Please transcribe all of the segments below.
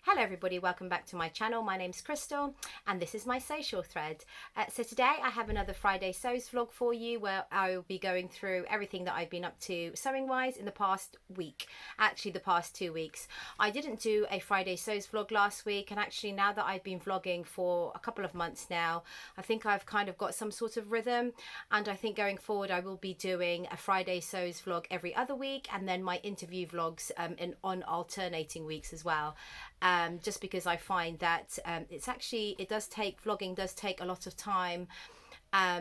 Hello everybody, welcome back to my channel. My name's Crystal and this is my social thread. So today I have another Friday Sews vlog for you where I will be going through everything that I've been up to sewing wise in the past week, actually the past 2 weeks. I didn't do a Friday Sews vlog last week, and actually now that I've been vlogging for a couple of months now, I think I've kind of got some sort of rhythm, and I think going forward I will be doing a Friday Sews vlog every other week and then my interview vlogs on alternating weeks as well. Just because I find that vlogging does take a lot of time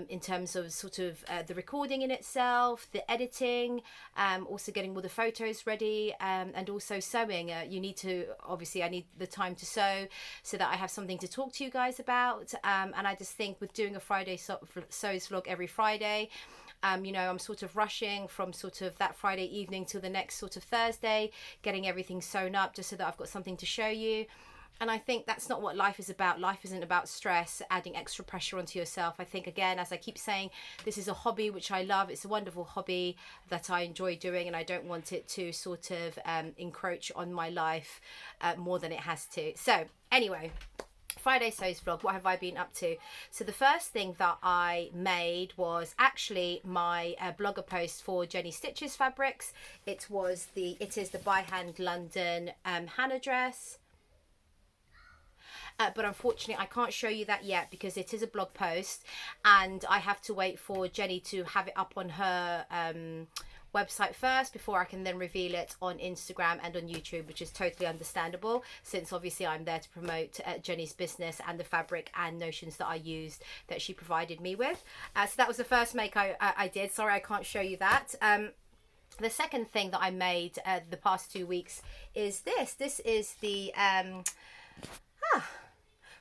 in terms of sort of the recording in itself, the editing, also getting all the photos ready, and also sewing. You need to, obviously I need the time to sew so that I have something to talk to you guys about, and I just think with doing a Friday Sews vlog every Friday, you know, I'm sort of rushing from sort of that Friday evening till the next sort of Thursday, getting everything sewn up just so that I've got something to show you. And I think that's not what life is about. Life isn't about stress, adding extra pressure onto yourself. I think, again, as I keep saying, this is a hobby which I love. It's a wonderful hobby that I enjoy doing, and I don't want it to sort of encroach on my life more than it has to. So anyway, Friday Sews vlog, what have I been up to? So the first thing that I made was actually my blogger post for Jenny Stitches fabrics. It is the by hand London Hannah dress. But unfortunately I can't show you that yet because it is a blog post and I have to wait for Jenny to have it up on her website first before I can then reveal it on Instagram and on YouTube, which is totally understandable since obviously I'm there to promote Jenny's business and the fabric and notions that I used that she provided me with. So that was the first make I did. Sorry I can't show you that. The second thing that I made the past 2 weeks is this. This is the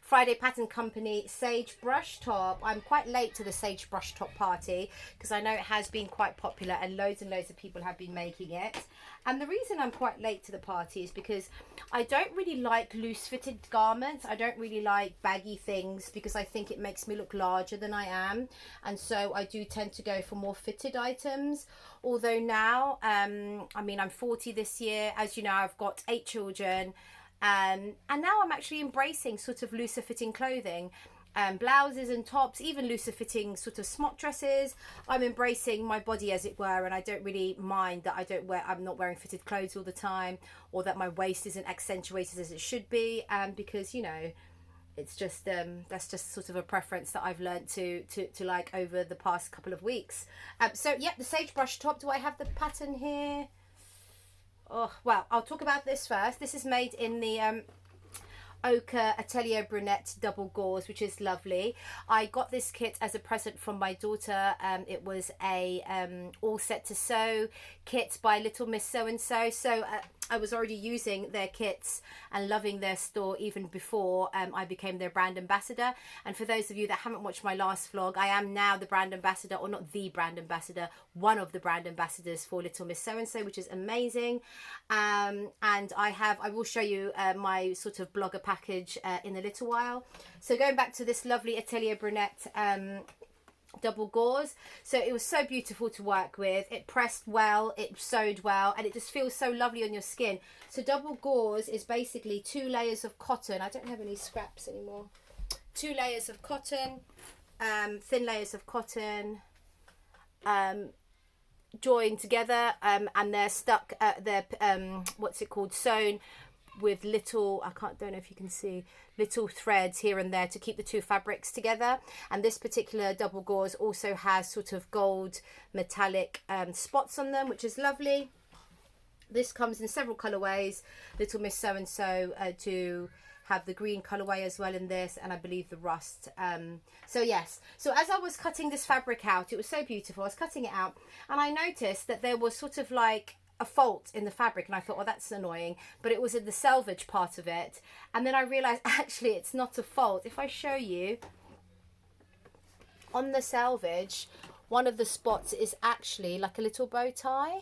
Friday Pattern Company Sage Brush Top. I'm quite late to the Sage Brush Top party because I know it has been quite popular and loads of people have been making it. And the reason I'm quite late to the party is because I don't really like loose fitted garments. I don't really like baggy things because I think it makes me look larger than I am. And so I do tend to go for more fitted items. Although now, I mean, I'm 40 this year. As you know, I've got 8 children. And now I'm actually embracing sort of looser fitting clothing, blouses and tops, even looser fitting sort of smock dresses. I'm embracing my body, as it were, and I don't really mind that I'm not wearing fitted clothes all the time, or that my waist isn't accentuated as it should be, because, you know, it's just that's just sort of a preference that I've learned to like over the past couple of weeks. So yeah, the Sage Brush Top. Do I have the pattern here? Oh, well, I'll talk about this first. This is made in the Ochre Atelier Brunette double gauze, which is lovely. I got this kit as a present from my daughter. It was a all set to sew kit by Little Miss So and So. So I was already using their kits and loving their store even before I became their brand ambassador. And for those of you that haven't watched my last vlog, I am now the brand ambassador, or not the brand ambassador, one of the brand ambassadors for Little Miss So and So, which is amazing. And I will show you my sort of blogger package in a little while. So going back to this lovely Atelier Brunette double gauze, so it was so beautiful to work with. It pressed well, it sewed well, and it just feels so lovely on your skin. So double gauze is basically 2 layers of cotton. I don't have any scraps anymore. 2 layers of cotton, thin layers of cotton, joined together, and they're stuck, they're what's it called, sewn with little, don't know if you can see, little threads here and there to keep the 2 fabrics together. And this particular double gauze also has sort of gold metallic spots on them, which is lovely. This comes in several colorways. Little Miss So and So do have the green colorway as well in this, and I believe the rust. So yes, so as I was cutting this fabric out, it was so beautiful. I was cutting it out and I noticed that there was sort of like a fault in the fabric, and I thought, well, that's annoying, but it was in the selvage part of it. And then I realized actually it's not a fault. If I show you on the selvage, one of the spots is actually like a little bow tie,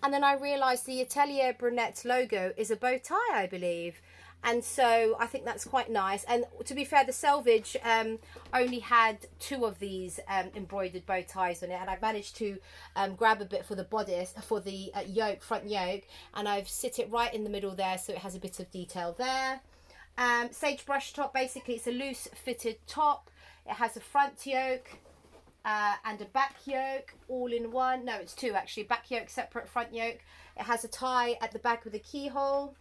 and then I realized the Atelier Brunette logo is a bow tie, I believe. And so I think that's quite nice. And to be fair, the selvage only had 2 of these embroidered bow ties on it, and I've managed to grab a bit for the bodice, for the yoke, front yoke, and I've sit it right in the middle there so it has a bit of detail there. Sage brush top, basically it's a loose fitted top. It has a front yoke and a back yoke all in one. No, it's two actually. Back yoke separate, front yoke. It has a tie at the back with a keyhole,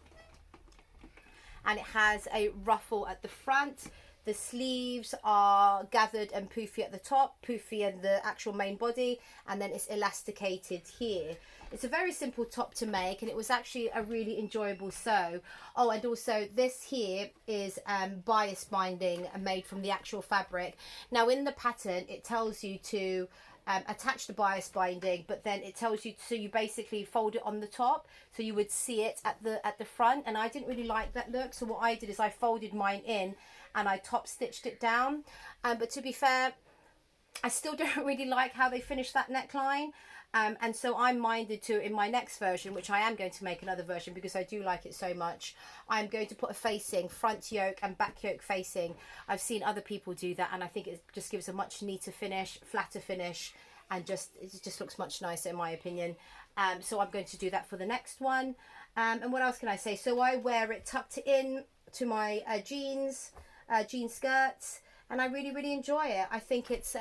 and it has a ruffle at the front. The sleeves are gathered and poofy at the top, poofy in the actual main body, and then it's elasticated here. It's a very simple top to make, and it was actually a really enjoyable sew. Oh, and also this here is bias binding made from the actual fabric. Now in the pattern, it tells you to attach the bias binding, but then it tells you, so you basically fold it on the top, so you would see it at the front, and I didn't really like that look, so what I did is I folded mine in and I top stitched it down. But to be fair, I still don't really like how they finished that neckline. And so I'm minded to, in my next version, which I am going to make another version because I do like it so much, I'm going to put a facing, front yoke and back yoke facing. I've seen other people do that, and I think it just gives a much neater finish, flatter finish, and it just looks much nicer in my opinion. So I'm going to do that for the next one. And what else can I say? So I wear it tucked in to my jeans skirts, and I really enjoy it. I think it's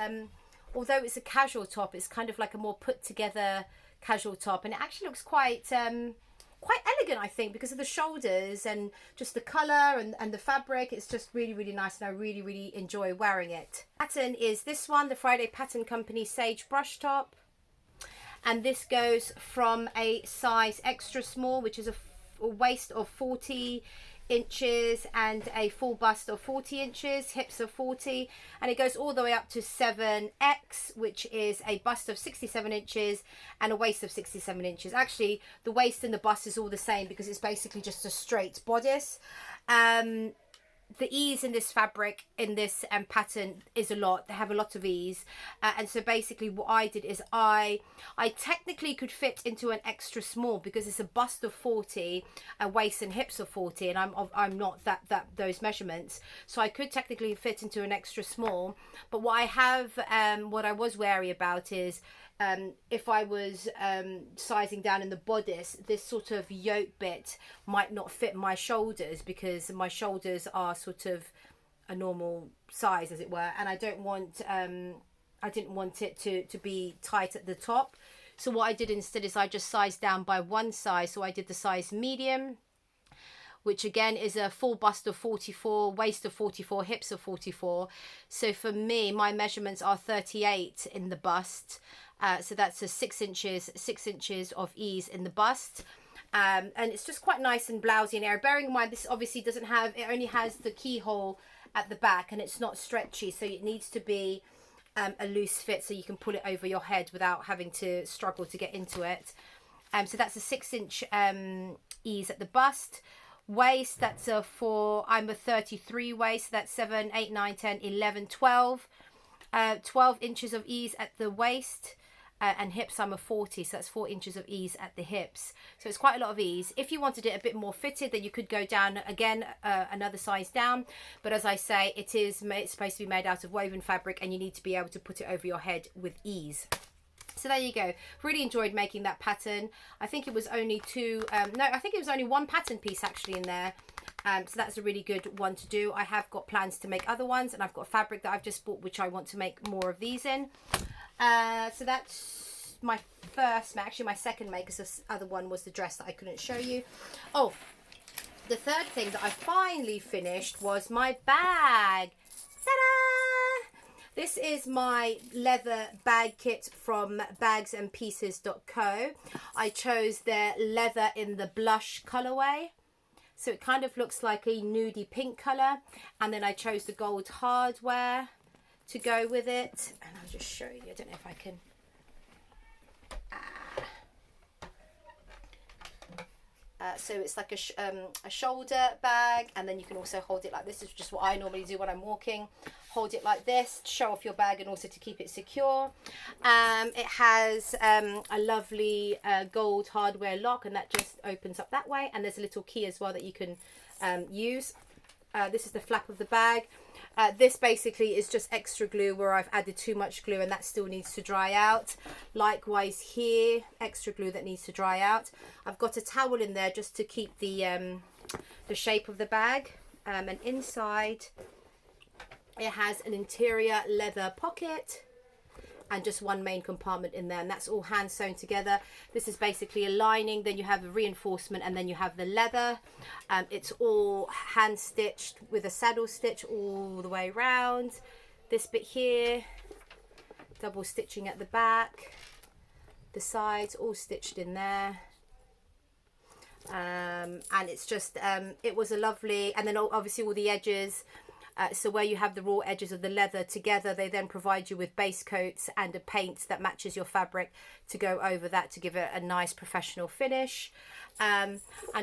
although it's a casual top, it's kind of like a more put together casual top, and it actually looks quite elegant, I think, because of the shoulders and just the color and the fabric. It's just really nice, and I really enjoy wearing it. Pattern is this one, the Friday Pattern Company Sage brush top, and this goes from a size extra small, which is a waist of 40 inches and a full bust of 40 inches, hips of 40, and it goes all the way up to 7X, which is a bust of 67 inches and a waist of 67 inches. Actually, the waist and the bust is all the same because it's basically just a straight bodice. The ease in this fabric, in this pattern, is a lot. They have a lot of ease, and so basically what I did is I technically could fit into an extra small because it's a bust of 40, a waist and hips of 40, and I'm not those measurements, so I could technically fit into an extra small. But what I was wary about is if I was sizing down in the bodice, this sort of yoke bit might not fit my shoulders because my shoulders are sort of a normal size, as it were, and I didn't want it to be tight at the top. So what I did instead is I just sized down by one size. So I did the size medium, which again is a full bust of 44, waist of 44, hips of 44. So for me, my measurements are 38 in the bust. So that's a 6 inches of ease in the bust. And it's just quite nice and blousy in area. Bearing in mind, this obviously it only has the keyhole at the back, and it's not stretchy. So it needs to be a loose fit so you can pull it over your head without having to struggle to get into it. So that's a 6 inch ease at the bust. Waist, that's I'm a 33 waist, so that's 7, 8, 9, 10, 11, 12. 12 inches of ease at the waist. And hips, I'm a 40, so that's 4 inches of ease at the hips. So it's quite a lot of ease. If you wanted it a bit more fitted, then you could go down again, another size down. But as I say, it's supposed to be made out of woven fabric, and you need to be able to put it over your head with ease. So there you go. Really enjoyed making that pattern. I think it was only I think it was only one pattern piece actually in there. So that's a really good one to do. I have got plans to make other ones, and I've got fabric that I've just bought which I want to make more of these in. So that's my first, actually my second make, because this other one was the dress that I couldn't show you. Oh, the third thing that I finally finished was my bag. Ta-da! This is my leather bag kit from bagsandpieces.co. I chose their leather in the blush colorway. So it kind of looks like a nudie pink color. And then I chose the gold hardware to go with it. And I'll just show you. I don't know if I can. So it's like a shoulder bag, and then you can also hold it like this. This is just what I normally do when I'm walking. Hold it like this to show off your bag and also to keep it secure. It has a lovely gold hardware lock, and that just opens up that way, and there's a little key as well that you can use. This is the flap of the bag. This basically is just extra glue where I've added too much glue and that still needs to dry out. Likewise here, extra glue that needs to dry out. I've got a towel in there just to keep the shape of the bag. And inside it has an interior leather pocket and just one main compartment in there, and that's all hand sewn together. This is basically a lining, then you have a reinforcement, and then you have the leather. It's all hand stitched with a saddle stitch all the way around. This bit here, double stitching at the back, the sides all stitched in there. And it's just it was a lovely, and then obviously all the edges, so where you have the raw edges of the leather together, they then provide you with base coats and a paint that matches your fabric to go over that to give it a nice professional finish. And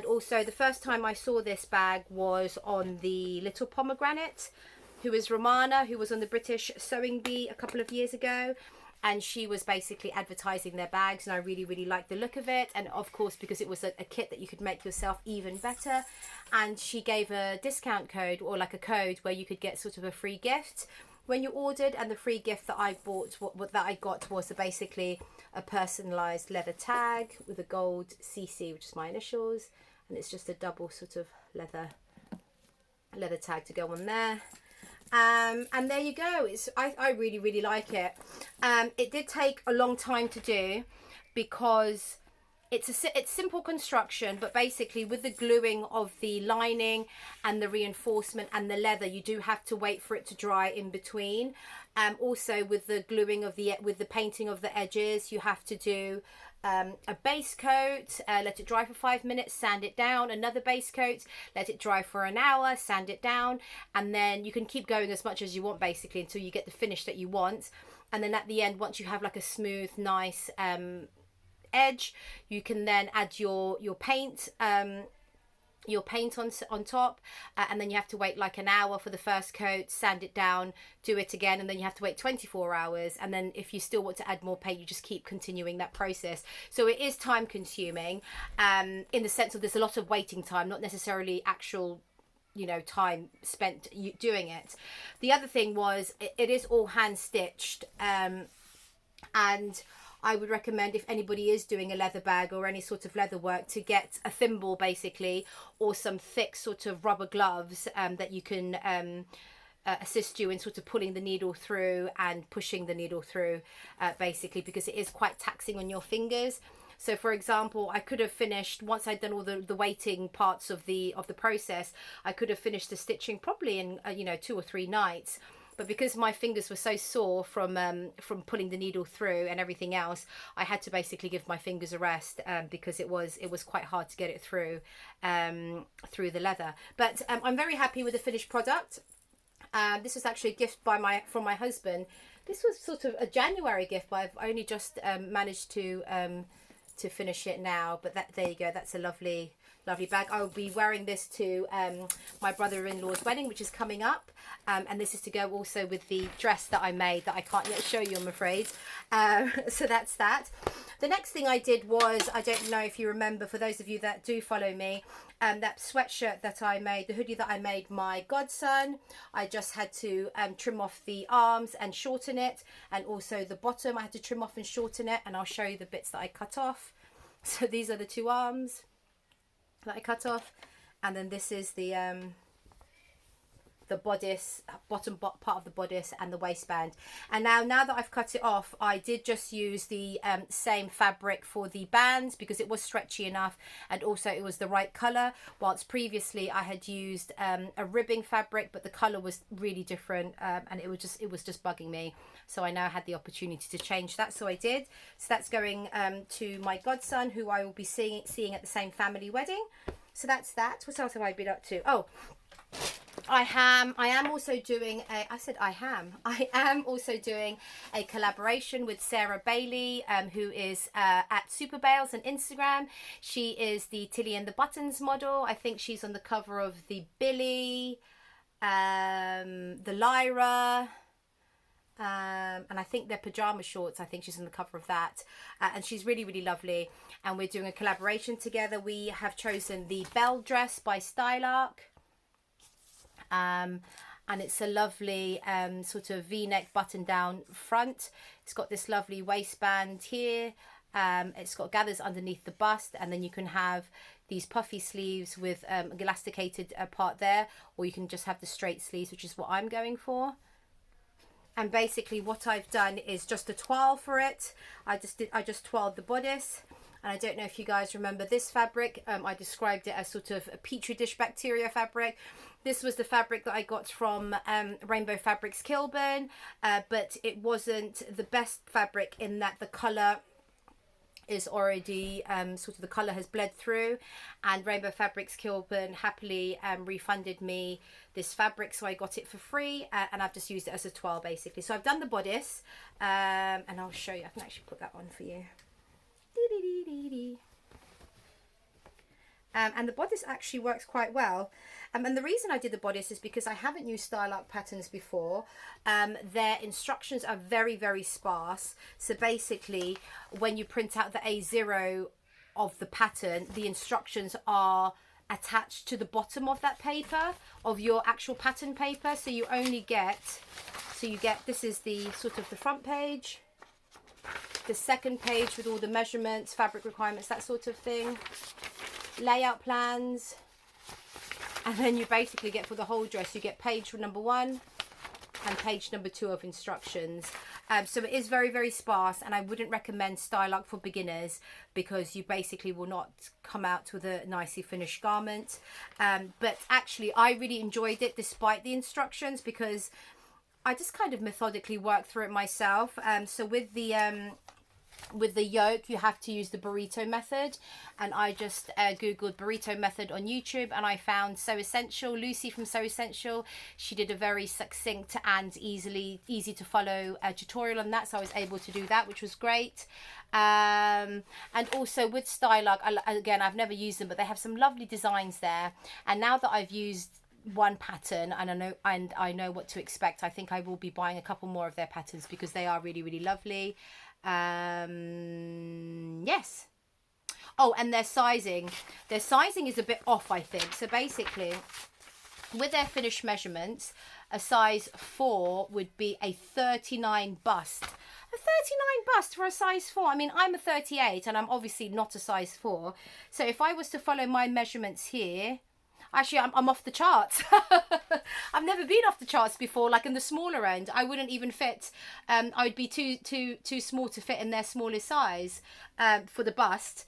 also the first time I saw this bag was on the Little Pomegranate, who is Romana, who was on the British Sewing Bee a couple of years ago, and she was basically advertising their bags, and I really liked the look of it. And of course, because it was a kit that you could make yourself even better, and she gave a discount code, or like a code where you could get sort of a free gift when you ordered. And the free gift that I bought, what that I got, was basically a personalized leather tag with a gold CC, which is my initials, and it's just a double sort of leather tag to go on there. And there you go. I really like it. It did take a long time to do because it's simple construction, but basically with the gluing of the lining and the reinforcement and the leather, you do have to wait for it to dry in between. Also with the gluing of with the painting of the edges, you have to do a base coat, let it dry for 5 minutes, sand it down, another base coat, let it dry for an hour, sand it down, and then you can keep going as much as you want basically until you get the finish that you want. And then at the end, once you have like a smooth, nice edge, you can then add your paint on top, and then you have to wait like an hour for the first coat, sand it down, do it again, and then you have to wait 24 hours, and then if you still want to add more paint, you just keep continuing that process. So it is time consuming, in the sense of there's a lot of waiting time, not necessarily actual time spent doing it. The other thing was it is all hand stitched, and I would recommend, if anybody is doing a leather bag or any sort of leather work, to get a thimble basically, or some thick sort of rubber gloves that you can assist you in sort of pulling the needle through and pushing the needle through, basically, because it is quite taxing on your fingers. So for example, I could have finished, once I'd done all the waiting parts of the process, I could have finished the stitching probably in 2 or 3 nights. But because my fingers were so sore from pulling the needle through and everything else, I had to basically give my fingers a rest, because it was quite hard to get it through the leather. But I'm very happy with the finished product. This was actually a gift from my husband. This was sort of a January gift, but I've only just managed to finish it now. But there you go. That's a lovely bag. I will be wearing this to my brother-in-law's wedding, which is coming up, and this is to go also with the dress that I made that I can't yet show you, I'm afraid. So that's that. The next thing I did was, I don't know if you remember, for those of you that do follow me, that sweatshirt that I made, the hoodie that I made my godson. I just had to trim off the arms and shorten it, and also the bottom I had to trim off and shorten it, and I'll show you the bits that I cut off. So these are the 2 arms that I cut off, and then this is the bodice, bottom part of the bodice, and the waistband. And now that I've cut it off, I did just use the same fabric for the bands, because it was stretchy enough, and also it was the right color, whilst previously I had used a ribbing fabric, but the color was really different, and it was just bugging me. So I now had the opportunity to change that, so I did. So that's going to my godson, who I will be seeing at the same family wedding. So that's that. What else have I been up to? Oh, I am also doing I am also doing a collaboration with Sarah Bailey, who is at Super Bales on Instagram. She is the Tilly and the Buttons model. I think she's on the cover of the Billy, the Lyra, and I think they're pajama shorts. I think she's on the cover of that, and she's really lovely, and we're doing a collaboration together. We have chosen the Belle dress by Stylark, and it's a lovely sort of v-neck button down front. It's got this lovely waistband here. It's got gathers underneath the bust, and then you can have these puffy sleeves with elasticated part there, or you can just have the straight sleeves, which is what I'm going for. And basically what I've done is just a toile for it. I just toiled the bodice. And I don't know if you guys remember this fabric. I described it as sort of a petri dish bacteria fabric. This was the fabric that I got from Rainbow Fabrics Kilburn, but it wasn't the best fabric in that the colour is already sort of the colour has bled through, and Rainbow Fabrics Kilburn happily refunded me this fabric, so I got it for free, and I've just used it as a toile basically. So I've done the bodice, and I'll show you. I can actually put that on for you. And the bodice actually works quite well, and the reason I did the bodice is because I haven't used Stylark patterns before. Their instructions are very, very sparse, so basically when you print out the A0 of the pattern, the instructions are attached to the bottom of that paper, of your actual pattern paper, so you only get, this is the sort of the front page, the second page with all the measurements, fabric requirements, that sort of thing, layout plans, and then you basically get, for the whole dress, you get page number 1 and page number 2 of instructions. So it is very, very sparse, and I wouldn't recommend Stylark for beginners because you basically will not come out with a nicely finished garment. But actually I really enjoyed it despite the instructions, because I just kind of methodically worked through it myself. So with the yoke, you have to use the burrito method, and I just googled burrito method on YouTube, and I found Sew Essential, Lucy from Sew Essential. She did a very succinct and easy to follow tutorial on that, so I was able to do that, which was great. And also with Stylark, again, I've never used them, but they have some lovely designs there, and now that I've used one pattern and I know what to expect, I think I will be buying a couple more of their patterns because they are really, really lovely. Yes. Oh, and their sizing is a bit off, I think. So basically with their finished measurements, a size 4 would be a 39 bust. A 39 bust for a size 4. I mean, I'm a 38 and I'm obviously not a size 4. So if I was to follow my measurements here, actually, I'm off the charts. I've never been off the charts before. Like in the smaller end, I wouldn't even fit. I would be too small to fit in their smallest size for the bust.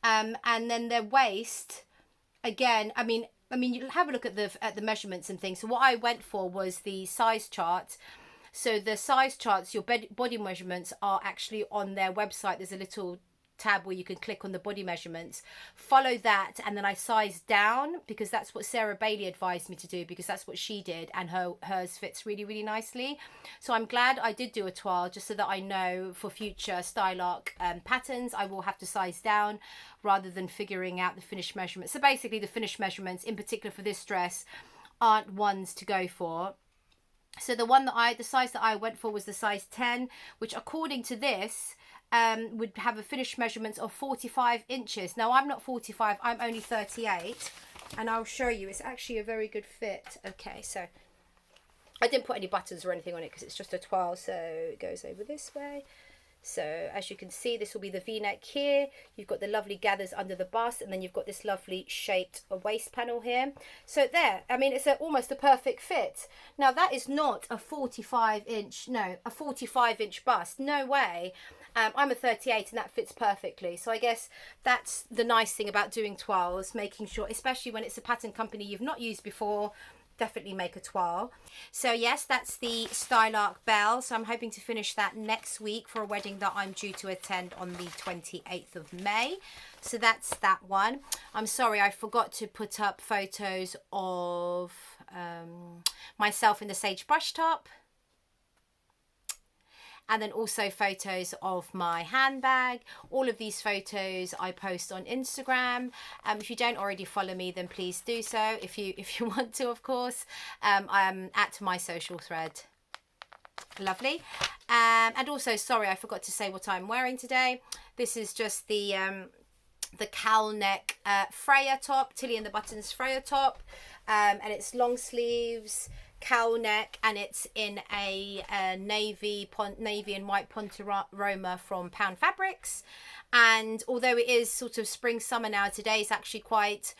And then their waist, again, I mean, you have a look at the measurements and things. So what I went for was the size chart. So the size charts, your body measurements are actually on their website. There's a little tab where you can click on the body measurements, follow that, and then I sized down because that's what Sarah Bailey advised me to do, because that's what she did, and hers fits really, really nicely. So I'm glad I did do a toile, just so that I know for future Stylark patterns I will have to size down rather than figuring out the finished measurements. So basically the finished measurements in particular for this dress aren't ones to go for. So the size that I went for was the size 10, which according to this would have a finished measurements of 45 inches. Now I'm not 45, I'm only 38, and I'll show you. It's actually a very good fit. Okay, so I didn't put any buttons or anything on it because it's just a toile, so it goes over this way. So as you can see, this will be the v-neck here. You've got the lovely gathers under the bust, and then you've got this lovely shaped waist panel here. So there, I mean, it's almost a perfect fit. Now that is not a 45 inch bust, no way. I'm a 38 and that fits perfectly. So I guess that's the nice thing about doing toiles, making sure, especially when it's a pattern company you've not used before, definitely make a toile. So yes, that's the Stylark Belle. So I'm hoping to finish that next week for a wedding that I'm due to attend on the 28th of May. So that's that one. I'm sorry, I forgot to put up photos of myself in the sage brush top. And then also photos of my handbag. All of these photos I post on Instagram. If you don't already follow me, then please do so. If you want to, of course. I'm at my social thread. Lovely. And also, sorry, I forgot to say what I'm wearing today. This is just the cowl neck Freya top, Tilly and the Buttons Freya top. And it's long sleeves, cowl neck, and it's in a navy and white Pontoroma from Pound Fabrics. And although it is sort of spring summer now, today is actually quite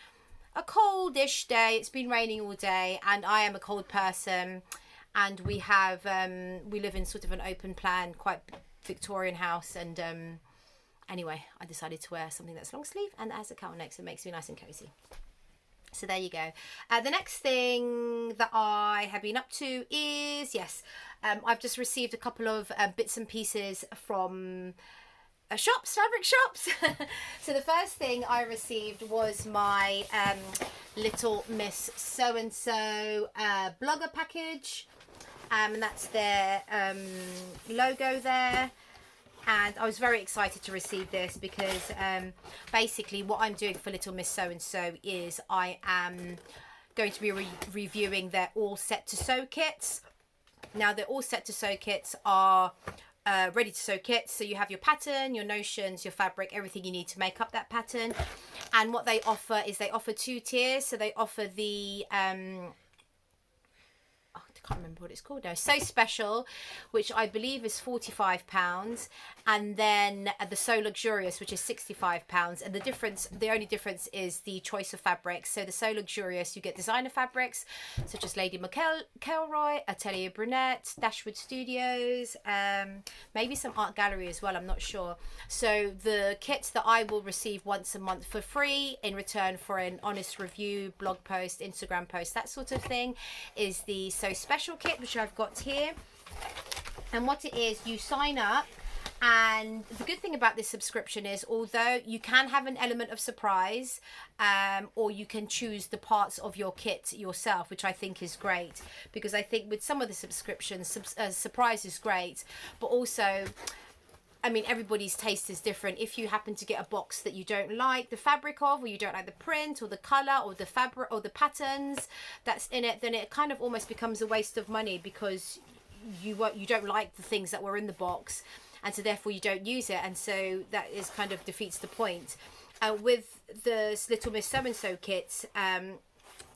a coldish day. It's been raining all day, and I am a cold person, and we have we live in sort of an open plan, quite Victorian house, and anyway, I decided to wear something that's long sleeve and has a cowl neck, so it makes me nice and cozy. So there you go. The next thing that I have been up to is, yes, I've just received a couple of bits and pieces from shops, fabric shops. So the first thing I received was my Little Miss So-and-so blogger package. And that's their logo there. And I was very excited to receive this because basically what I'm doing for Little Miss So-and-so is I am going to be reviewing their all set to sew kits. Now, their all set to sew kits are ready to sew kits. So you have your pattern, your notions, your fabric, everything you need to make up that pattern. And what they offer is they offer 2 tiers. So they offer the I can't remember what it's called now. So Special, which I believe is £45, and then the So Luxurious, which is £65. And the only difference is the choice of fabrics. So the So Luxurious, you get designer fabrics such as Lady McElroy, Atelier Brunette, Dashwood Studios, maybe some art gallery as well, I'm not sure. So the kits that I will receive once a month for free in return for an honest review, blog post, Instagram post, that sort of thing, is the So Special kit, which I've got here. And what it is, you sign up, and the good thing about this subscription is, although you can have an element of surprise, or you can choose the parts of your kit yourself, which I think is great, because I think with some of the subscriptions, surprise is great, but also, I mean, everybody's taste is different. If you happen to get a box that you don't like the fabric of, or you don't like the print or the color or the fabric or the patterns that's in it, then it kind of almost becomes a waste of money, because you don't like the things that were in the box, and so therefore you don't use it, and so that is kind of defeats the point. With the Little Miss So-and-so kits,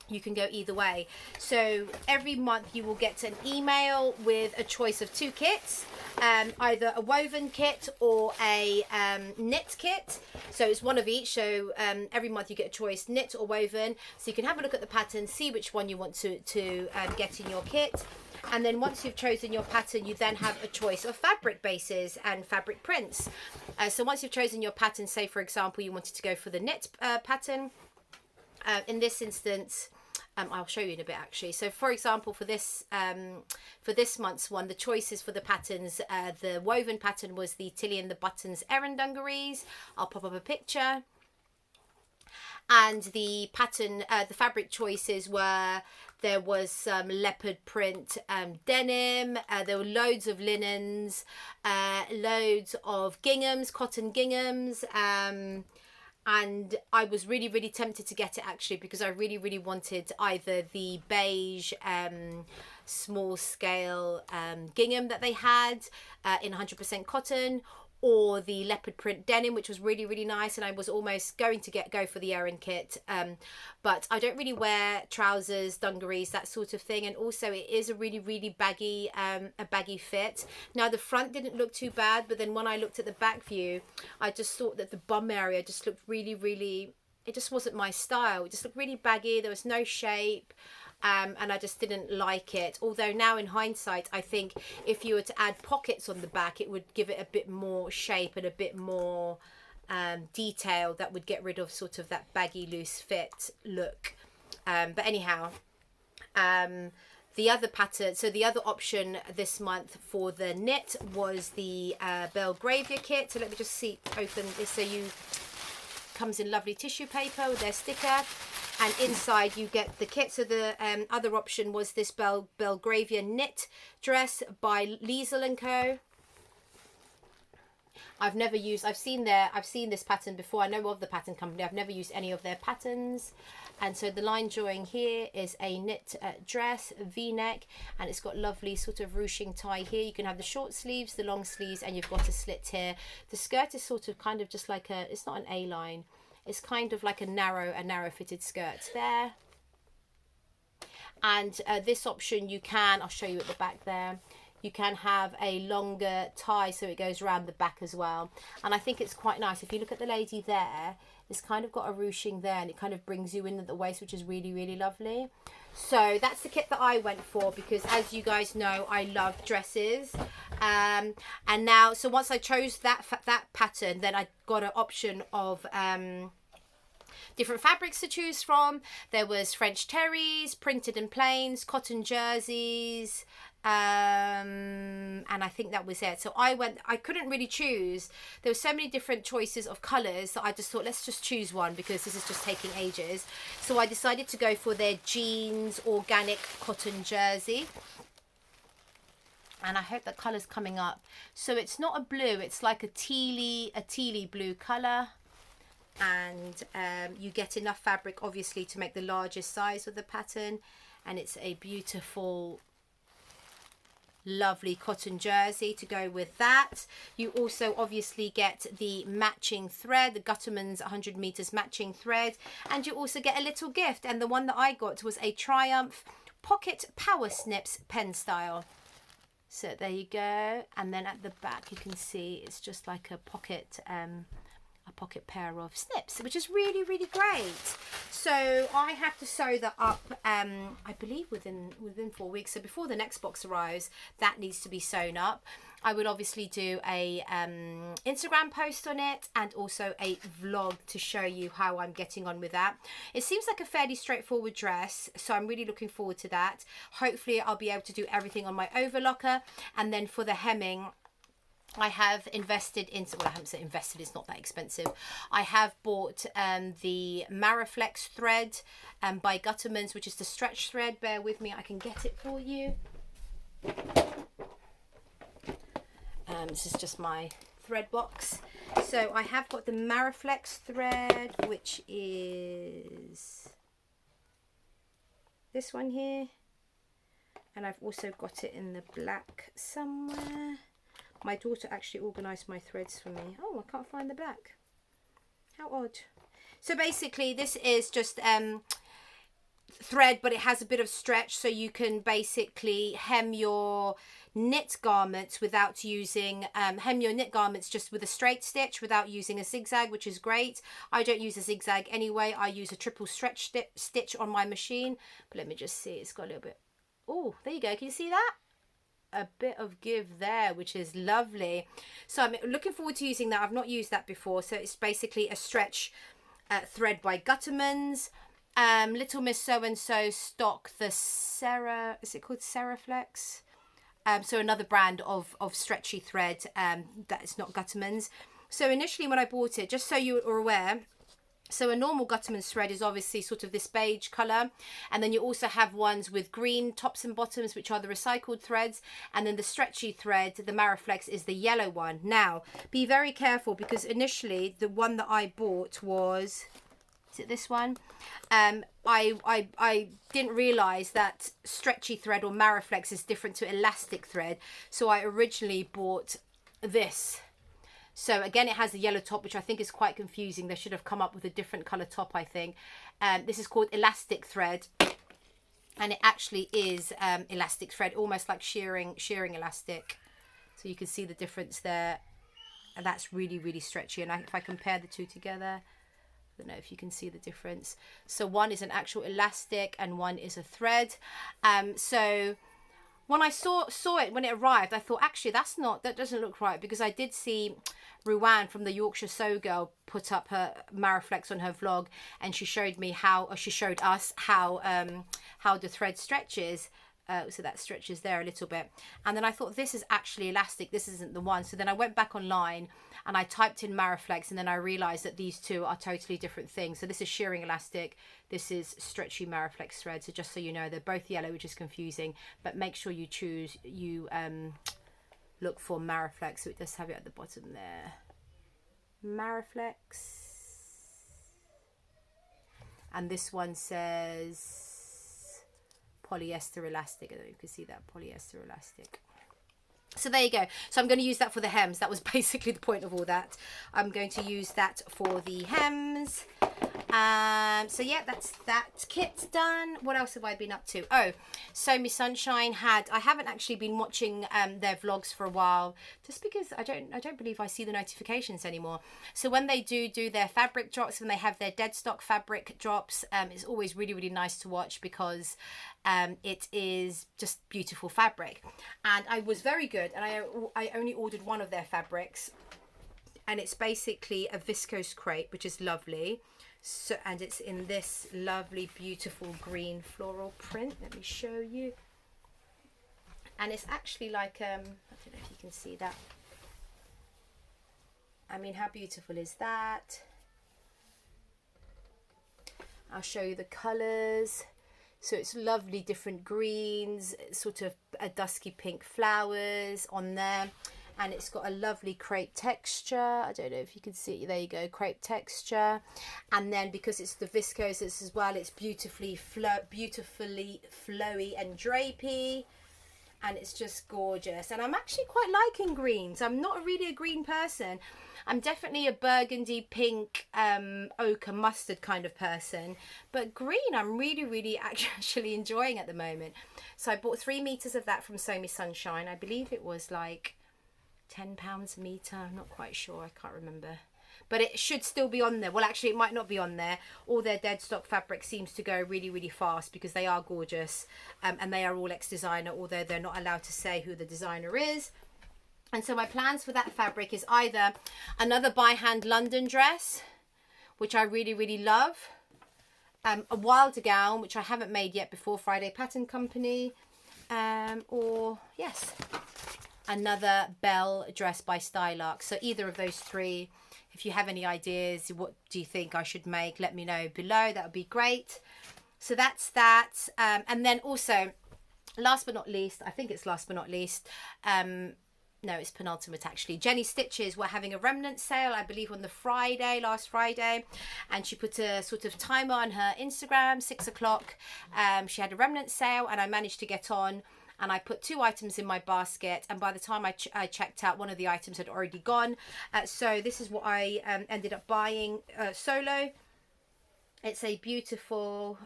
you can go either way. So every month you will get an email with a choice of 2 kits, either a woven kit or a knit kit. So it's one of each. So every month you get a choice, knit or woven. So you can have a look at the pattern, see which one you want to get in your kit. And then once you've chosen your pattern, you then have a choice of fabric bases and fabric prints. So once you've chosen your pattern, say for example you wanted to go for the knit pattern, in this instance, I'll show you in a bit actually. So for example, for this month's one, the choices for the patterns, the woven pattern was the Tilly and the Buttons Erin dungarees. I'll pop up a picture. And the pattern, the fabric choices were, there was some leopard print denim, there were loads of linens, loads of ginghams, cotton ginghams, and I was really, really tempted to get it actually, because I really, really wanted either the beige small scale gingham that they had in 100% cotton, or the leopard print denim, which was really, really nice. And I was almost going to go for the Erin kit, but I don't really wear trousers, dungarees, that sort of thing, and also it is a really, really baggy fit. Now the front didn't look too bad, but then when I looked at the back view, I just thought that the bum area just looked really, really, it just wasn't my style. It just looked really baggy, there was no shape. And I just didn't like it. Although now in hindsight, I think if you were to add pockets on the back, it would give it a bit more shape and a bit more detail that would get rid of sort of that baggy loose fit look. But anyhow, the other pattern, so the other option this month for the knit was the Belgravia kit. So let me just open this. So comes in lovely tissue paper with their sticker, and inside you get the kit. So the other option was this Belgravia knit dress by Liesel & Co. I've seen this pattern before. I know of the pattern company. I've never used any of their patterns. And so the line drawing here is a knit dress, V-neck, and it's got lovely sort of ruching tie here. You can have the short sleeves, the long sleeves, and you've got a slit here. The skirt is sort of kind of just like it's not an A-line. It's kind of like a narrow fitted skirt there. And this option you can, I'll show you at the back there, you can have a longer tie so it goes around the back as well. And I think it's quite nice. If you look at the lady there, it's kind of got a ruching there and it kind of brings you in at the waist, which is really, really lovely. So that's the kit that I went for, because as you guys know, I love dresses. And now, so once I chose that pattern, then I got an option of different fabrics to choose from. There was French terries, printed and plains, cotton jerseys, and I think that was it. So I couldn't really choose. There were so many different choices of colours that I just thought, let's just choose one, because this is just taking ages. So I decided to go for their jeans organic cotton jersey. And I hope the colour's coming up. So it's not a blue, it's like a tealy blue colour. And you get enough fabric obviously to make the largest size of the pattern, and it's a beautiful, lovely cotton jersey to go with that. You also obviously get the matching thread, the Gutterman's 100 meters matching thread, and you also get a little gift. And the one that I got was a Triumph Pocket Power Snips pen style. So there you go. And then at the back you can see it's just like a pocket pair of snips, which is really, really great. So I have to sew that up, I believe within 4 weeks. So before the next box arrives, that needs to be sewn up. I will obviously do a Instagram post on it, and also a vlog to show you how I'm getting on with that. It seems like a fairly straightforward dress, so I'm really looking forward to that. Hopefully I'll be able to do everything on my overlocker. And then for the hemming, I have invested in, well, I haven't said invested, it's not that expensive. I have bought the Maraflex thread by Gutterman's, which is the stretch thread. Bear with me, I can get it for you. This is just my thread box. So I have got the Maraflex thread, which is this one here. And I've also got it in the black somewhere. My daughter actually organised my threads for me. Oh, I can't find the black. How odd. So basically this is just thread, but it has a bit of stretch, so you can basically hem your knit garments without using, hem your knit garments just with a straight stitch without using a zigzag, which is great. I don't use a zigzag anyway. I use a triple stretch stitch on my machine. But let me just see, it's got a little bit. Oh, there you go. Can you see that? A bit of give there, which is lovely. So I'm looking forward to using that. I've not used that before. So it's basically a stretch thread by Gutterman's. Little Miss So and So stock the Sarah, is it called Seraflex? So another brand of stretchy thread that is not Gutterman's. So initially when I bought it, just so you are aware, so a normal Gutterman's thread is obviously sort of this beige colour, and then you also have ones with green tops and bottoms, which are the recycled threads, and then the stretchy thread, the Maraflex, is the yellow one. Now be very careful, because initially the one that I bought was, is it this one? I didn't realise that stretchy thread or Maraflex is different to elastic thread, so I originally bought this. So again, it has the yellow top, which I think is quite confusing. They should have come up with a different colour top, I think. This is called elastic thread, and it actually is elastic thread, almost like shearing elastic. So you can see the difference there, and that's really, really stretchy. And if I compare the two together, I don't know if you can see the difference. So one is an actual elastic and one is a thread. So when I saw it when it arrived, I thought, actually that doesn't look right, because I did see Ruan from the Yorkshire Sew Girl put up her Maraflex on her vlog, and she showed me how, or she showed us how the thread stretches. So that stretches there a little bit, and then I thought, this is actually elastic, this isn't the one. So then I went back online and I typed in Maraflex, and then I realized that these two are totally different things. So this is shearing elastic, this is stretchy Maraflex thread. So just so you know, they're both yellow, which is confusing, but make sure you look for Maraflex. So it does have it at the bottom there, Maraflex, and this one says polyester elastic. I don't know if you can see that, polyester elastic. So there you go. So I'm going to use that for the hems. That was basically the point of all that. I'm going to use that for the hems. So yeah, that's that kit's done. What else have I been up to? Oh, So Me Sunshine I haven't actually been watching their vlogs for a while, just because I don't believe I see the notifications anymore. So when they do their fabric drops, when they have their dead stock fabric drops, it's always really, really nice to watch, because it is just beautiful fabric. And I was very good, and I only ordered one of their fabrics, and it's basically a viscose crepe, which is lovely. So, and it's in this lovely, beautiful green floral print. Let me show you. And it's actually like, I don't know if you can see that. I mean, how beautiful is that? I'll show you the colours. So it's lovely, different greens, sort of a dusky pink flowers on there. And it's got a lovely crepe texture. I don't know if you can see, there you go, crepe texture. And then because it's the viscose as well, it's beautifully flowy and drapey. And it's just gorgeous. And I'm actually quite liking greens. I'm not really a green person. I'm definitely a burgundy, pink, ochre, mustard kind of person. But green, I'm really, really actually enjoying at the moment. So I bought 3 meters of that from So Me Sunshine. I believe it was like £10 a metre. I'm not quite sure. I can't remember. But it should still be on there. Well, actually, it might not be on there. All their dead stock fabric seems to go really, really fast, because they are gorgeous. And they are all ex-designer, although they're not allowed to say who the designer is. And so my plans for that fabric is either another by hand London dress, which I really, really love. A Wilder gown, which I haven't made yet, before Friday Pattern Company. Or, yes, another Belle dress by Stylark. So either of those three. If you have any ideas, what do you think I should make, let me know below. That would be great. So that's that. And then also, last but not least, I think it's last but not least, no, it's penultimate actually, Jenny Stitches were having a remnant sale, I believe on the last Friday, and she put a sort of timer on her Instagram, 6 o'clock. She had a remnant sale, and I managed to get on, and I put 2 items in my basket, and by the time I checked out, one of the items had already gone. So this is what I ended up buying solo. It's a beautiful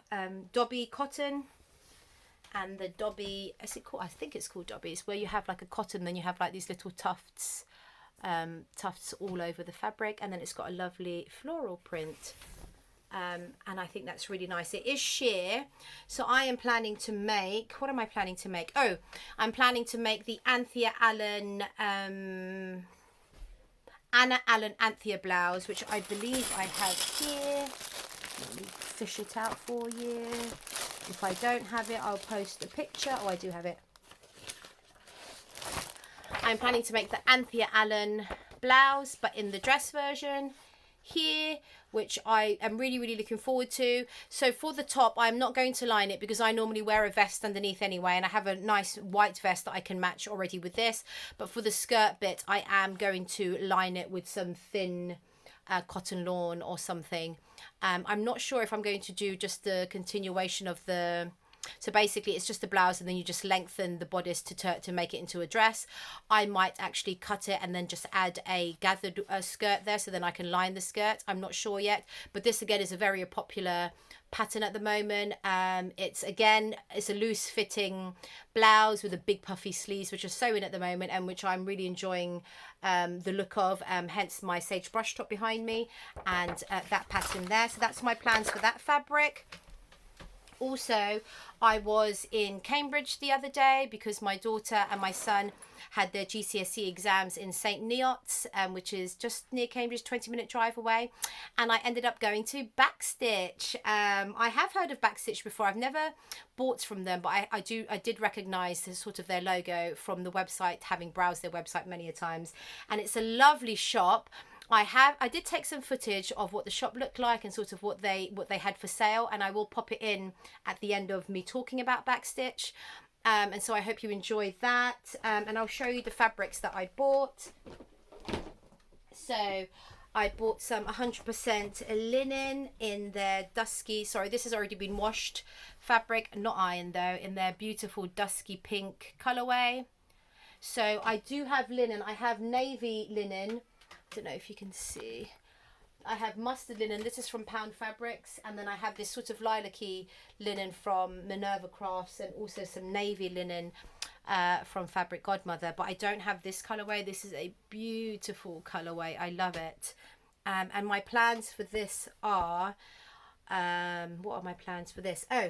Dobby cotton, and the Dobby, is it called? I think it's called Dobby. It's where you have like a cotton, then you have like these little tufts all over the fabric, and then it's got a lovely floral print. And I think that's really nice. It is sheer, so I am planning to make, what am I planning to make? Oh, I'm planning to make the Anthea Allen Anna Allen Anthea blouse, which I believe I have here. Let me fish it out for you. If I don't have it, I'll post a picture. Oh, I do have it. I'm planning to make the Anthea Allen blouse, but in the dress version here, which I am really, really looking forward to. So for the top, I'm not going to line it, because I normally wear a vest underneath anyway, and I have a nice white vest that I can match already with this. But for the skirt bit, I am going to line it with some thin cotton lawn or something. I'm not sure if I'm going to do just the continuation of the, so basically it's just a blouse and then you just lengthen the bodice to make it into a dress. I might actually cut it and then just add a gathered skirt there, so then I can line the skirt. I'm not sure yet, but this again is a very popular pattern at the moment. It's a loose fitting blouse with a big puffy sleeves, which are so in at the moment, and which I'm really enjoying the look of, hence my sage brush top behind me, and that pattern there. So that's my plans for that fabric. Also, I was in Cambridge the other day because my daughter and my son had their GCSE exams in St Neots, which is just near Cambridge, 20-minute drive away. And I ended up going to Backstitch. I have heard of Backstitch before. I've never bought from them, but I did recognise the sort of their logo from the website, having browsed their website many a times. And it's a lovely shop. I did take some footage of what the shop looked like and sort of what they had for sale, and I will pop it in at the end of me talking about Backstitch. And so I hope you enjoy that. And I'll show you the fabrics that I bought. So I bought some 100% linen in their dusky, sorry, this has already been washed fabric, not ironed though, in their beautiful dusky pink colorway. So I do have linen. I have navy linen. I don't know if you can see. I have mustard linen. This is from Pound Fabrics, and then I have this sort of lilac-y linen from Minerva Crafts, and also some navy linen from Fabric Godmother. But I don't have this colorway. This is a beautiful colorway. I love it. And my plans for this are, what are my plans for this? Oh,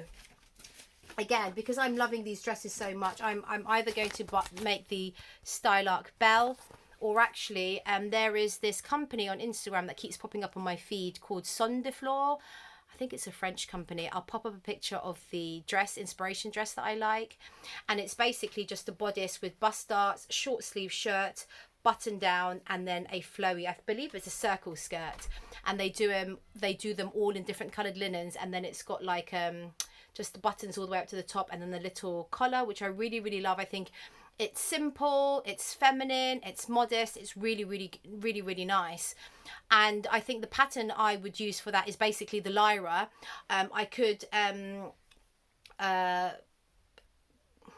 again, because I'm loving these dresses so much, I'm either going to make the Stylark Belle, or actually there is this company on Instagram that keeps popping up on my feed called Son de Fleur. I think it's a French company. I'll pop up a picture of the dress, inspiration dress that I like, and it's basically just a bodice with bust darts, short sleeve shirt, button down, and then a flowy, I believe it's a circle skirt, and they do them all in different colored linens, and then it's got like just the buttons all the way up to the top, and then the little collar, which I really, really love. I think it's simple, it's feminine, it's modest, it's really, really, really, really nice. And I think the pattern I would use for that is basically the Lyra. I could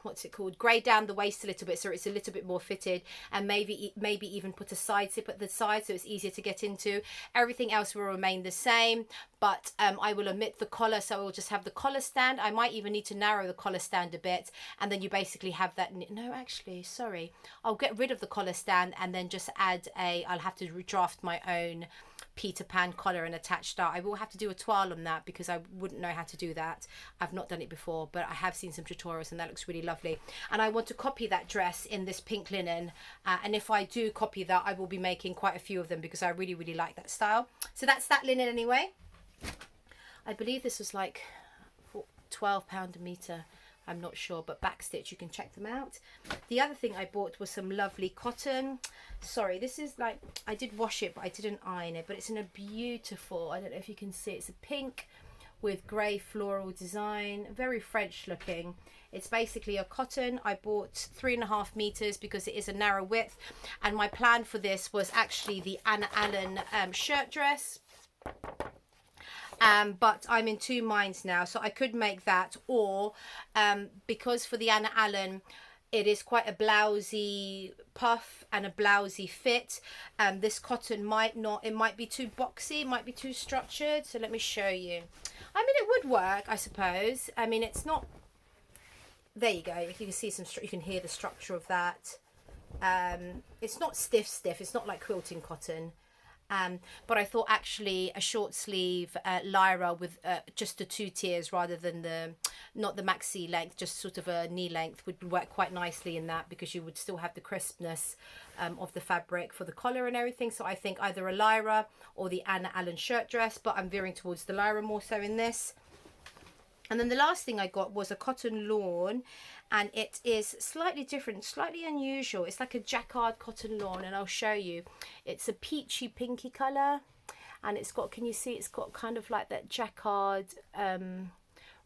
what's it called, grade down the waist a little bit so it's a little bit more fitted, and maybe even put a side zip at the side so it's easier to get into. Everything else will remain the same, but I will omit the collar, so I will just have the collar stand. I might even need to narrow the collar stand a bit, and then you basically have that. No, actually, sorry, I'll get rid of the collar stand and then just add I'll have to redraft my own Peter Pan collar and attached dart. I will have to do a toile on that because I wouldn't know how to do that. I've not done it before, but I have seen some tutorials and that looks really lovely. And I want to copy that dress in this pink linen, and if I do copy that, I will be making quite a few of them because I really, really like that style. So that's that linen anyway. I believe this was like £12 a metre. I'm not sure, but Backstitch, you can check them out. The other thing I bought was some lovely cotton. Sorry, this is like, I did wash it, but I didn't iron it, but it's in a beautiful, I don't know if you can see, it's a pink with grey floral design, very French looking. It's basically a cotton. I bought 3.5 meters because it is a narrow width, and my plan for this was actually the Anna Allen shirt dress. But I'm in two minds now, so I could make that, or because for the Anna Allen it is quite a blousey puff and a blousey fit, this cotton might not, it might be too boxy, it might be too structured. So let me show you. I mean, it would work, I suppose. I mean, it's not, there you go, you can see some, you can hear the structure of that. It's not stiff, it's not like quilting cotton. But I thought actually a short sleeve Lyra with just the 2 tiers rather than not the maxi length, just sort of a knee length, would work quite nicely in that, because you would still have the crispness of the fabric for the collar and everything. So I think either a Lyra or the Anna Allen shirt dress, but I'm veering towards the Lyra more so in this. And then the last thing I got was a cotton lawn, and it is slightly different, slightly unusual. It's like a jacquard cotton lawn, and I'll show you. It's a peachy pinky colour, and it's got, can you see, it's got kind of like that jacquard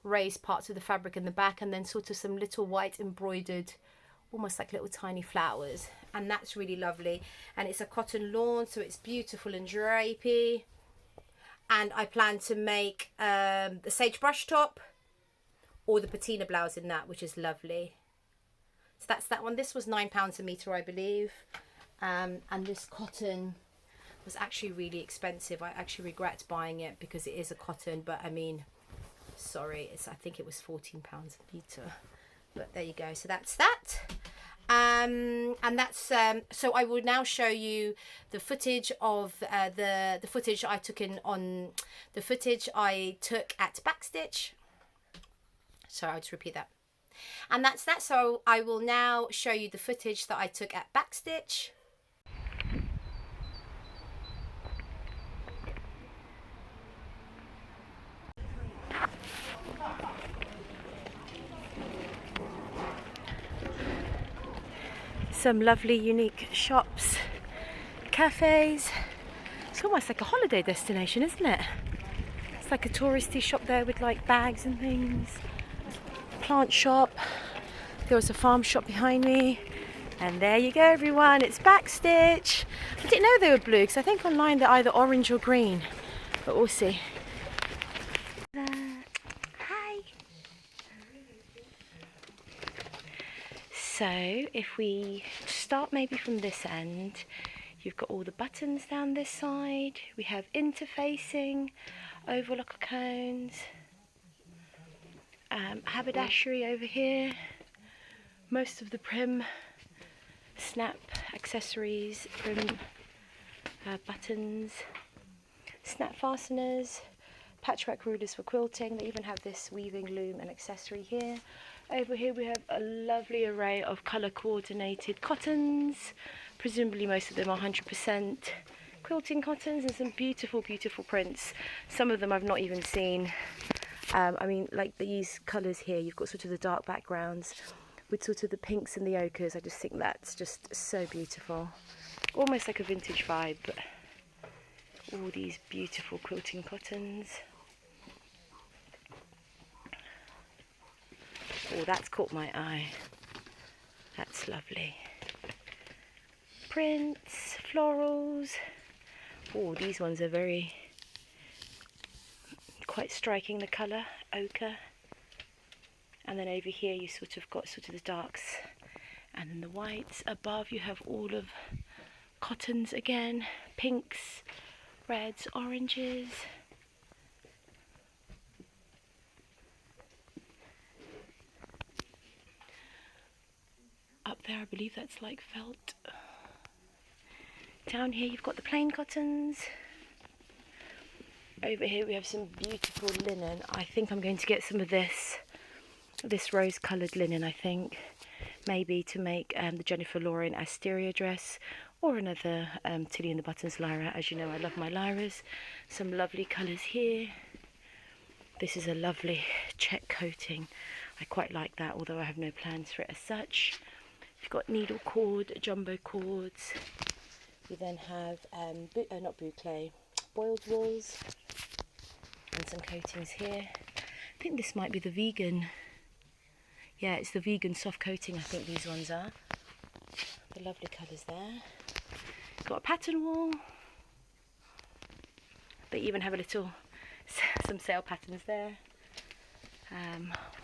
raised parts of the fabric in the back, and then sort of some little white embroidered, almost like little tiny flowers, and that's really lovely. And it's a cotton lawn, so it's beautiful and drapey. And I plan to make the sage brush top or the patina blouse in that, which is lovely. So that's that one. This was £9 a metre, I believe. And this cotton was actually really expensive. I actually regret buying it because it is a cotton, but I mean, sorry, I think it was £14 a metre. But there you go. So that's that. And that's so I will now show you the footage of the footage I took at Backstitch. Sorry, I'll just repeat that. And that's that. So I will now show you the footage that I took at Backstitch. Some lovely unique shops, cafes. It's almost like a holiday destination, isn't it? It's like a touristy shop there with like bags and things. Plant shop. There was a farm shop behind me. And there you go, everyone. It's Backstitch. I didn't know they were blue because I think online they're either orange or green. But we'll see. Hi. So if we start maybe from this end, You've got all the buttons down this side. We have interfacing, overlocker cones, haberdashery over here. Most of the prim, snap accessories, prim buttons, snap fasteners, patchwork rulers for quilting. They even have this weaving loom and accessory here. Over here we have a lovely array of colour coordinated cottons. Presumably most of them are 100% quilting cottons, and some beautiful, beautiful prints. Some of them I've not even seen. I mean, like these colours here, you've got sort of the dark backgrounds with sort of the pinks and the ochres. I just think that's just so beautiful. Almost like a vintage vibe, but all these beautiful quilting cottons. Oh, that's caught my eye. That's lovely. Prints, florals. Oh, these ones are very, quite striking, the colour, ochre. And then over here you sort of got sort of the darks and then the whites. Above you have all of cottons again, pinks, reds, oranges. Up there I believe that's like felt. Down here you've got the plain cottons. Over here we have some beautiful linen. I think I'm going to get some of this rose coloured linen, I think. Maybe to make the Jennifer Lauren Asteria dress, or another Tilly and the Buttons lyra. As you know, I love my lyras. Some lovely colours here. This is a lovely check coating. I quite like that, although I have no plans for it as such. You've got needle cord, jumbo cords. We then have, not boucle, boiled wools, and some coatings here. I think this might be the vegan. Yeah, it's the vegan soft coating, I think these ones are. The lovely colours there. Got a pattern wall. They even have a little, some sale patterns there.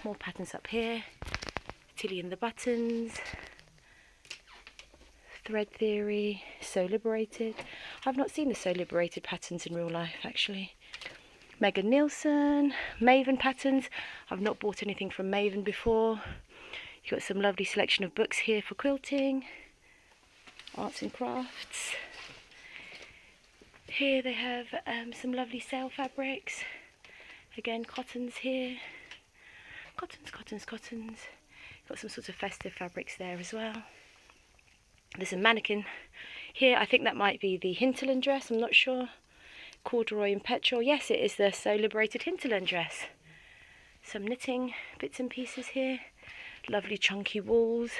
More patterns up here. Tilly and the Buttons. Thread Theory, So Liberated. I've not seen the So Liberated patterns in real life, actually. Megan Nielsen, Maven patterns. I've not bought anything from Maven before. You've got some lovely selection of books here for quilting, arts and crafts. Here they have some lovely sale fabrics. Again, cottons here. Cottons, cottons, cottons. Got some sort of festive fabrics there as well. There's a mannequin here. I think that might be the Hinterland dress, I'm not sure. Corduroy and petrol. Yes, it is the So Liberated Hinterland dress. Some knitting bits and pieces here. Lovely chunky wools.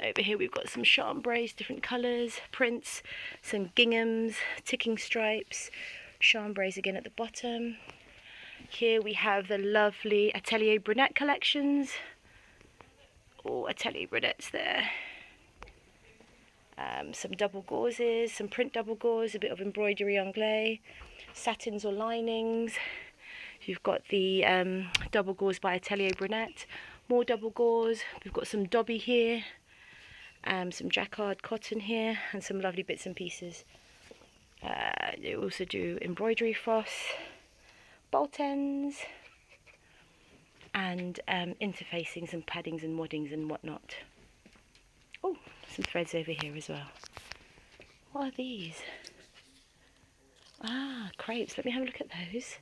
Over here we've got some chambrays, different colours, prints, some ginghams, ticking stripes, chambrays again at the bottom. Here we have the lovely Atelier Brunette collections. Oh, Atelier Brunettes there. Some double gauzes, some print double gauze, a bit of embroidery anglais, satins or linings. You've got the double gauze by Atelier Brunette, more double gauze. We've got some dobby here, some jacquard cotton here, and some lovely bits and pieces. They also do embroidery froth, bolt ends, and interfacings and paddings and waddings and whatnot. Oh, some threads over here as well. What are these? Ah, crepes. Let me have a look at those.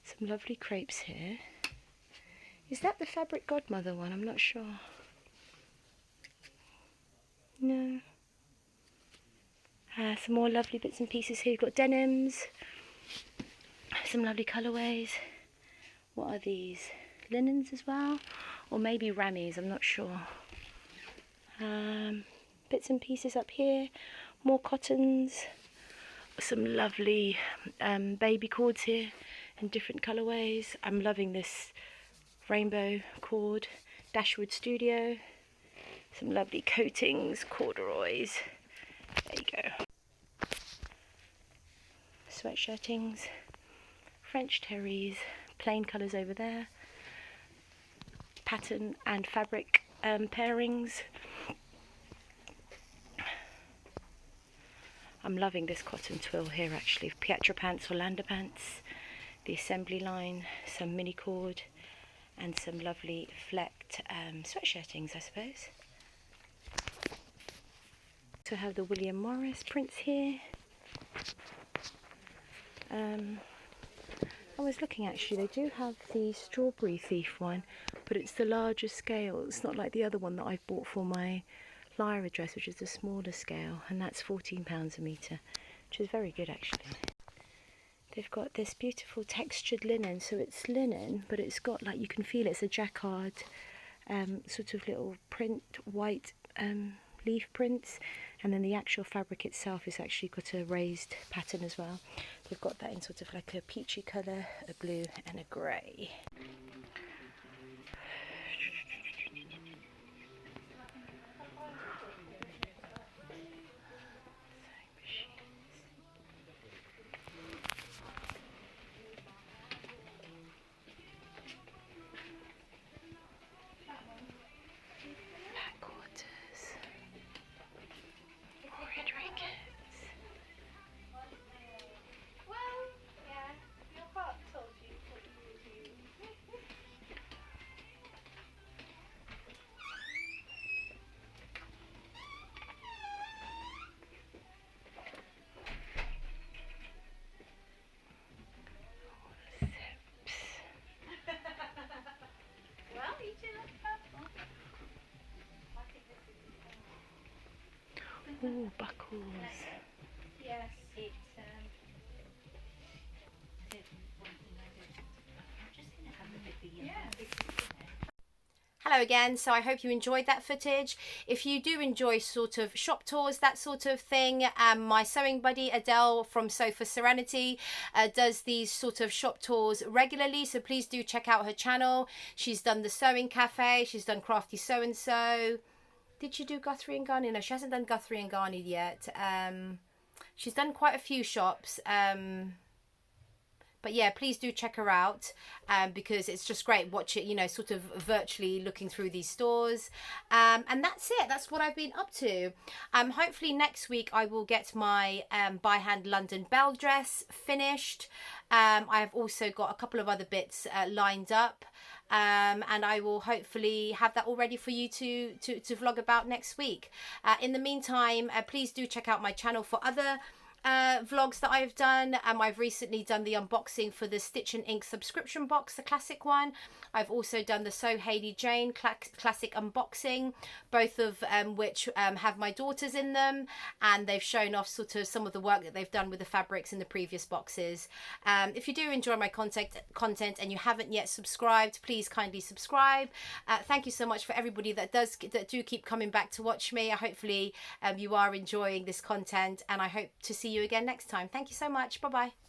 Some lovely crepes here. Is that the Fabric Godmother one? I'm not sure. No. Some more lovely bits and pieces here. You've got denims. Some lovely colourways. What are these? Linens as well? Or maybe rammies, I'm not sure. Bits and pieces up here, more cottons, some lovely baby cords here in different colourways. I'm loving this rainbow cord, Dashwood Studio, some lovely coatings, corduroys, there you go. Sweatshirtings, French terries, plain colours over there, pattern and fabric pairings. I'm loving this cotton twill here actually. Pietra pants or Lander pants, the assembly line, some mini cord, and some lovely flecked sweatshirtings, I suppose. So I have the William Morris prints here. I was looking actually, they do have the Strawberry Thief one, but it's the larger scale. It's not like the other one that I bought for my Lyra dress, which is the smaller scale, and that's £14 a metre, which is very good actually. They've got this beautiful textured linen, so it's linen, but it's got, like, you can feel it's a jacquard sort of little print, white leaf prints, and then the actual fabric itself is actually got a raised pattern as well. They've got that in sort of like a peachy colour, a blue and a grey. Oh, buckles. Yes, it's Hello again, so I hope you enjoyed that footage. If you do enjoy sort of shop tours, that sort of thing, my sewing buddy Adele from Sew for Serenity does these sort of shop tours regularly, so please do check out her channel. She's done the Sewing Cafe, she's done Crafty Sew and Sew. Did you do Guthrie and Garney? No, she hasn't done Guthrie and Garney yet. She's done quite a few shops. But yeah, please do check her out because it's just great watching, you know, sort of virtually looking through these stores. And that's it. That's what I've been up to. Hopefully next week I will get my by hand London Belle dress finished. I have also got a couple of other bits lined up. And I will hopefully have that all ready for you to vlog about next week. In the meantime, please do check out my channel for other vlogs that I've done. I've recently done the unboxing for the Stitch and Ink subscription box, the classic one. I've also done the Sew Hayley Jane classic unboxing, both of which have my daughters in them, and they've shown off sort of some of the work that they've done with the fabrics in the previous boxes. If you do enjoy my content and you haven't yet subscribed, please kindly subscribe. Thank you so much for everybody that do keep coming back to watch me. Hopefully you are enjoying this content, and I hope to see you again next time. Thank you so much. Bye bye.